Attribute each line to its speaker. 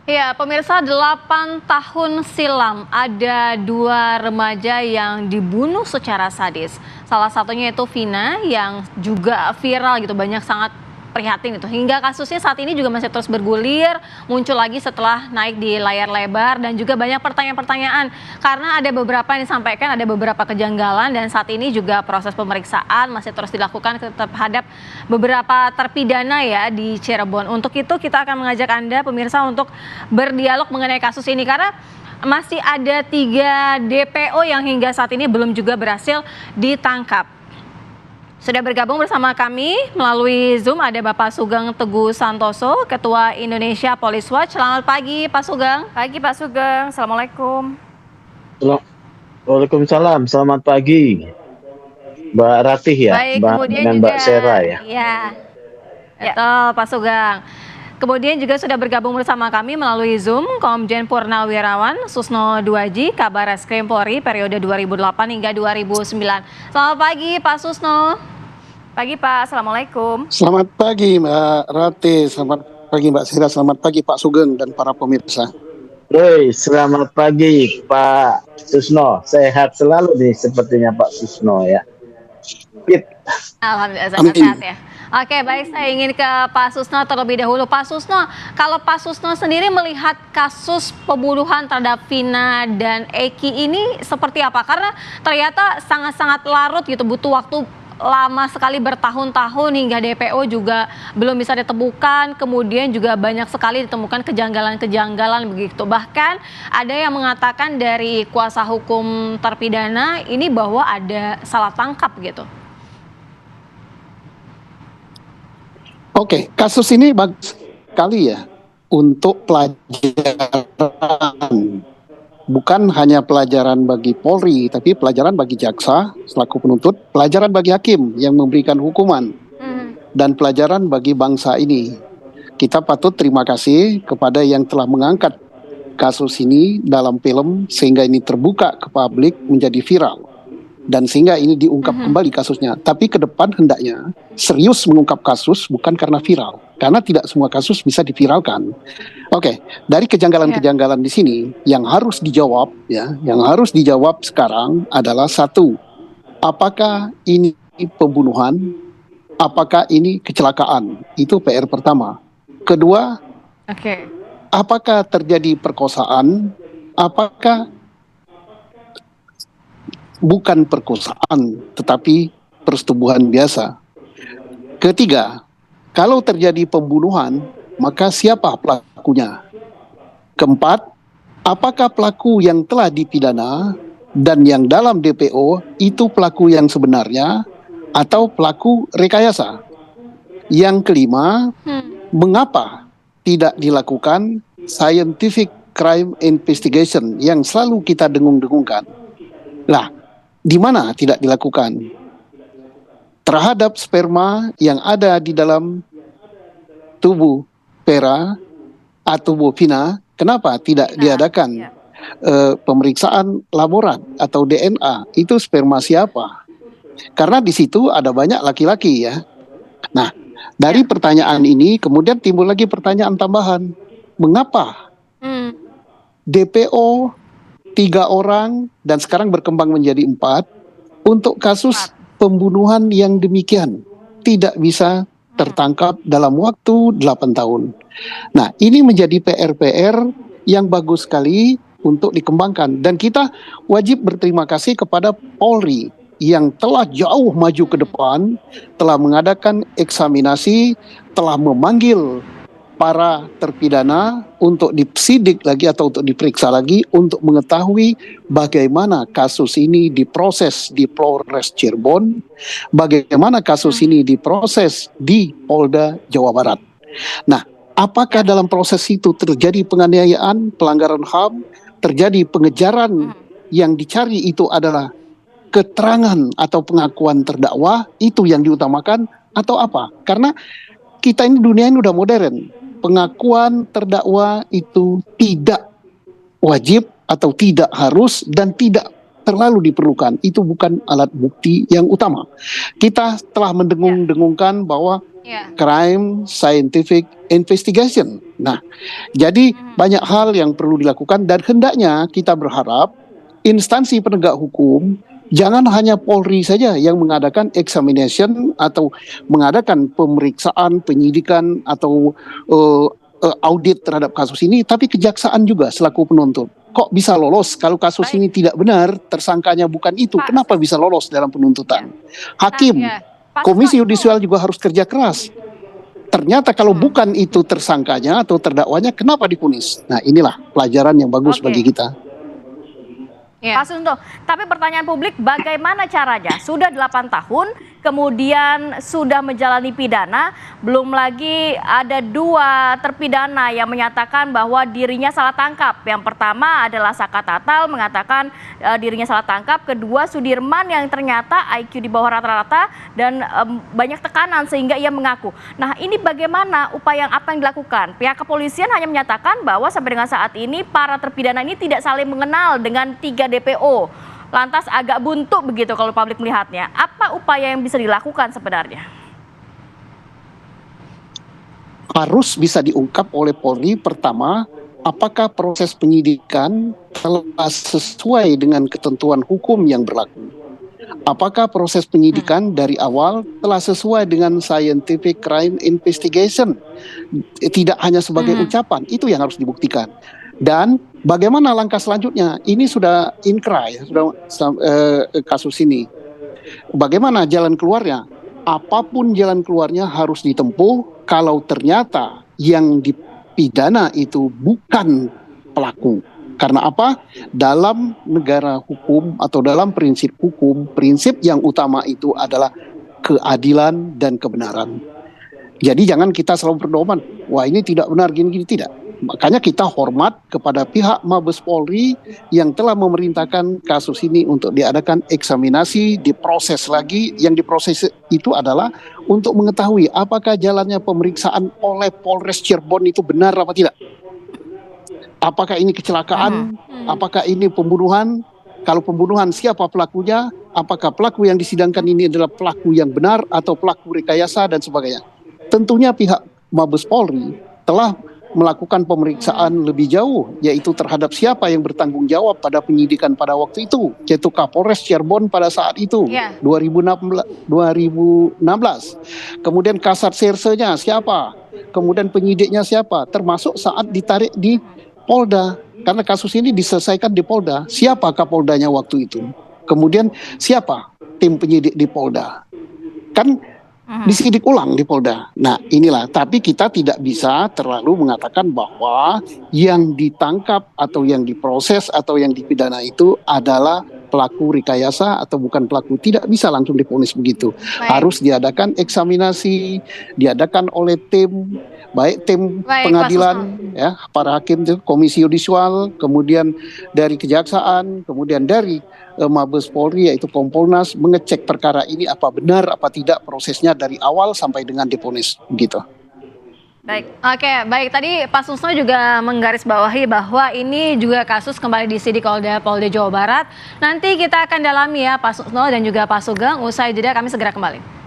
Speaker 1: Ya, pemirsa 8 tahun silam ada dua remaja yang dibunuh secara sadis. Salah satunya itu Vina yang juga viral gitu, banyak sangat prihatin itu. Hingga kasusnya saat ini juga masih terus bergulir, muncul lagi setelah naik di layar lebar dan juga banyak pertanyaan-pertanyaan. Karena ada beberapa yang disampaikan, ada beberapa kejanggalan dan saat ini juga proses pemeriksaan masih terus dilakukan terhadap beberapa terpidana ya di Cirebon. Untuk itu kita akan mengajak Anda pemirsa untuk berdialog mengenai kasus ini karena masih ada 3 DPO yang hingga saat ini belum juga berhasil ditangkap. Sudah bergabung bersama kami melalui Zoom ada Bapak Sugeng Teguh Santoso, Ketua Indonesia Police Watch. Selamat pagi Pak Sugeng.
Speaker 2: Pagi Pak Sugeng, Assalamualaikum.
Speaker 3: Waalaikumsalam, selamat pagi Mbak Ratih ya.
Speaker 1: Baik, kemudian
Speaker 3: dengan
Speaker 1: juga
Speaker 3: Mbak Sera ya.
Speaker 1: Ya, betul Pak Sugeng. Kemudian juga sudah bergabung bersama kami melalui Zoom Komjen Purnawirawan Susno Duaji, Kabar Reskrim Polri periode 2008 hingga 2009. Selamat pagi Pak Susno.
Speaker 2: Pagi Pak, Assalamualaikum.
Speaker 4: Selamat pagi Mbak Rati, selamat pagi Mbak Sera, selamat pagi Pak Sugeng dan para pemirsa.
Speaker 3: Hei, selamat pagi Pak Susno, sehat selalu nih sepertinya Pak Susno ya.
Speaker 1: Alhamdulillah sehat ya. Oke, baik, saya ingin ke Pak Susno terlebih dahulu. Pak Susno, kalau Pak Susno sendiri melihat kasus pembunuhan terhadap Vina dan Eki ini seperti apa? Karena ternyata sangat-sangat larut gitu, butuh waktu lama sekali bertahun-tahun hingga DPO juga belum bisa ditemukan. Kemudian juga banyak sekali ditemukan kejanggalan-kejanggalan begitu. Bahkan ada yang mengatakan dari kuasa hukum terpidana ini bahwa ada salah tangkap gitu.
Speaker 4: Oke, kasus ini bagus sekali ya untuk pelajaran. Bukan hanya pelajaran bagi Polri, tapi pelajaran bagi jaksa selaku penuntut, pelajaran bagi hakim yang memberikan hukuman, dan pelajaran bagi bangsa ini. Kita patut terima kasih kepada yang telah mengangkat kasus ini dalam film sehingga ini terbuka ke publik menjadi viral. Dan sehingga ini diungkap kembali kasusnya. Tapi ke depan hendaknya serius mengungkap kasus bukan karena viral. Karena tidak semua kasus bisa diviralkan. Oke, dari kejanggalan-kejanggalan di sini yang harus dijawab ya, yang harus dijawab sekarang adalah satu, apakah ini pembunuhan? Apakah ini kecelakaan? Itu PR pertama. Kedua, apakah terjadi perkosaan? Apakah bukan perkosaan, tetapi persetubuhan biasa. Ketiga, kalau terjadi pembunuhan, maka siapa pelakunya? Keempat, apakah pelaku yang telah dipidana dan yang dalam DPO itu pelaku yang sebenarnya atau pelaku rekayasa? Yang kelima, mengapa tidak dilakukan scientific crime investigation yang selalu kita dengung-dengungkan? Lah, di mana tidak dilakukan? Terhadap sperma yang ada di dalam tubuh Vera atau tubuh Vina, kenapa tidak diadakan pemeriksaan laborat atau DNA? Itu sperma siapa? Karena di situ ada banyak laki-laki ya. Nah, dari pertanyaan ini kemudian timbul lagi pertanyaan tambahan. Mengapa DPO 3 orang dan sekarang berkembang menjadi 4 untuk kasus pembunuhan yang demikian tidak bisa tertangkap dalam waktu 8 tahun. Nah, ini menjadi PR-PR yang bagus sekali untuk dikembangkan dan kita wajib berterima kasih kepada Polri yang telah jauh maju ke depan, telah mengadakan eksaminasi, telah memanggil para terpidana untuk disidik lagi atau untuk diperiksa lagi untuk mengetahui bagaimana kasus ini diproses di Polres Cirebon, bagaimana kasus ini diproses di Polda Jawa Barat. Nah, apakah dalam proses itu terjadi penganiayaan, pelanggaran HAM, terjadi pengejaran yang dicari itu adalah keterangan atau pengakuan terdakwa, itu yang diutamakan atau apa? Karena kita ini dunia ini udah modern. Pengakuan terdakwa itu tidak wajib atau tidak harus dan tidak terlalu diperlukan. Itu bukan alat bukti yang utama. Kita telah mendengung-dengungkan bahwa crime scientific investigation Nah, jadi banyak hal yang perlu dilakukan dan hendaknya kita berharap instansi penegak hukum jangan hanya Polri saja yang mengadakan examination atau mengadakan pemeriksaan, penyidikan atau audit terhadap kasus ini, tapi kejaksaan juga selaku penuntut. Kok bisa lolos kalau kasus
Speaker 2: Baik.
Speaker 4: ini tidak benar, tersangkanya bukan itu,
Speaker 2: Pak,
Speaker 4: kenapa bisa lolos dalam penuntutan? Hakim,
Speaker 1: Ya.
Speaker 2: Pak
Speaker 4: Komisi
Speaker 2: Susno,
Speaker 4: Yudisial juga harus kerja keras. Ternyata kalau bukan itu tersangkanya atau terdakwanya, kenapa dipunis? Nah, inilah pelajaran yang bagus
Speaker 2: Oke.
Speaker 4: bagi kita.
Speaker 1: Ya.
Speaker 2: Pak Susno, tapi pertanyaan publik bagaimana caranya? Sudah 8 tahun, kemudian sudah menjalani pidana, belum lagi ada 2 terpidana yang menyatakan bahwa dirinya salah tangkap. Yang pertama adalah Saka Tatal mengatakan dirinya salah tangkap, kedua Sudirman yang ternyata IQ di bawah rata-rata dan banyak tekanan sehingga ia mengaku. Nah, ini bagaimana upaya apa yang dilakukan? Pihak kepolisian hanya menyatakan bahwa sampai dengan saat ini para terpidana ini tidak saling mengenal dengan 3 DPO. Lantas agak buntu begitu kalau publik melihatnya. Apa upaya yang bisa dilakukan sebenarnya?
Speaker 4: Harus bisa diungkap oleh Polri pertama, apakah proses penyidikan telah sesuai dengan ketentuan hukum yang berlaku. Apakah proses penyidikan dari awal telah sesuai dengan scientific crime investigation, tidak hanya sebagai ucapan, itu yang harus dibuktikan. Dan bagaimana langkah selanjutnya? Ini sudah inkrah, kasus ini. Bagaimana jalan keluarnya? Apapun jalan keluarnya harus ditempuh kalau ternyata yang dipidana itu bukan pelaku. Karena apa? Dalam negara hukum atau dalam prinsip hukum, prinsip yang utama itu adalah keadilan dan kebenaran. Jadi jangan kita selalu berdoman, wah ini tidak benar, gini-gini, tidak. Makanya kita hormat kepada pihak Mabes Polri yang telah memerintahkan kasus ini untuk diadakan eksaminasi, diproses lagi. Yang diproses itu adalah untuk mengetahui apakah jalannya pemeriksaan oleh Polres Cirebon itu benar apa tidak. Apakah ini kecelakaan, apakah ini pembunuhan, kalau pembunuhan siapa pelakunya, apakah pelaku yang disidangkan ini adalah pelaku yang benar atau pelaku rekayasa dan sebagainya. Tentunya pihak Mabes Polri telah melakukan pemeriksaan lebih jauh, yaitu terhadap siapa yang bertanggung jawab pada penyidikan pada waktu itu, yaitu Kapolres Cirebon pada saat itu, 2016. Kemudian Kasat Sersenya siapa, kemudian penyidiknya siapa, termasuk saat ditarik di Polda, karena kasus ini diselesaikan di Polda, siapa Kapoldanya waktu itu, kemudian siapa tim penyidik di Polda, kan disidik ulang di Polda. Nah inilah, tapi kita tidak bisa terlalu mengatakan bahwa yang ditangkap atau yang diproses atau yang dipidana itu adalah pelaku rekayasa atau bukan pelaku. Tidak bisa langsung divonis begitu. Harus diadakan eksaminasi, diadakan oleh tim, baik tim pengadilan, ya, para hakim, Komisi Yudisial, kemudian dari Kejaksaan, kemudian dari Mabes Polri yaitu Kompolnas, mengecek perkara ini apa benar apa tidak prosesnya dari awal sampai dengan divonis begitu.
Speaker 1: Baik, oke, baik. Tadi Pak Susno juga menggarisbawahi bahwa ini juga kasus kembali disidik oleh Polda Jawa Barat. Nanti kita akan dalami ya Pak Susno dan juga Pak Sugeng. Usai jeda kami segera kembali.